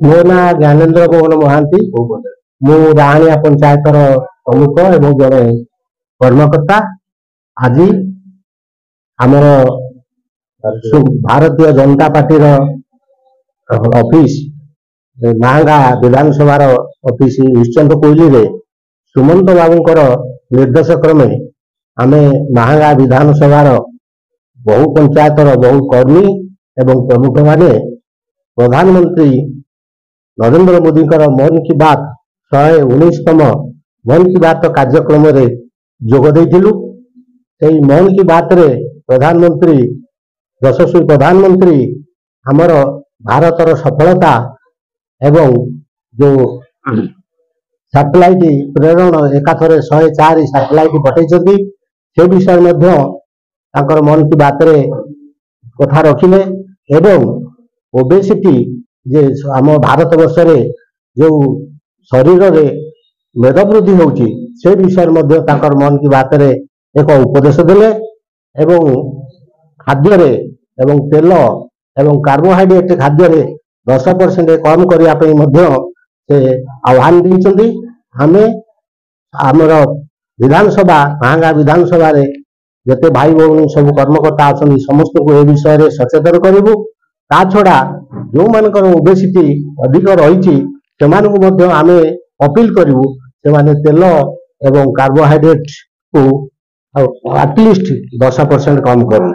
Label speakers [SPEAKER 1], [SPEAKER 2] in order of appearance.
[SPEAKER 1] ମୋ ନାଁ ଜ୍ଞାନେନ୍ଦ୍ର ମୋହନ ମହାନ୍ତି। ମୁଁ ରାହାଣିଆ पंचायतर प्रमुख एवं जड़े कर्मकर्ता। आज आमर भारतीय जनता पार्टी ऑफिस महांगा विधानसभा ऑफिस निश्चंत कोइली रे सुमंत बाबूंकर निर्देश क्रमे आमे महांगा विधानसभा बहु पंचायतर बहु कर्मी एवं प्रमुख माने प्रधानमंत्री नरेंद्र मोदी मन की बात 119तम मन की बात कार्यक्रम रे जोग देइथिलु। सेई मन की बात रे प्रधानमंत्री यशस्वी प्रधानमंत्री हमर भारतर सफलता एवं जो सैटेलाइट प्रेरण एकाथरे 104 सैटेलाइट पठेइछथि से विषय मध्य तांकर मन की बात रे कथा रखिले एवं ओबेसिटी जे आम भारत वर्ष रे जो शरीर रे मेद वृद्धि होउची से विषय मध्य तांकर मन की बात रे एक उपदेश देले एवं खाद्य रे एवं तेल एवं कार्बोहाइड्रेट खाद्य रे 10% कम करिया पे मध्य से आह्वान दैछथि। हमें आमर विधानसभा महांगा विधानसभा रे जते भाई भौणी सब कर्मकर्ता आछन समस्त को ए विषय रे सचेतन करिवु। ता छड़ा जो मानकर ओबेसिटी अधिक रही आमे अपील करिवु से माने तेल एवं कार्बोहाइड्रेट को एटलिस्ट 10% कम करूँ।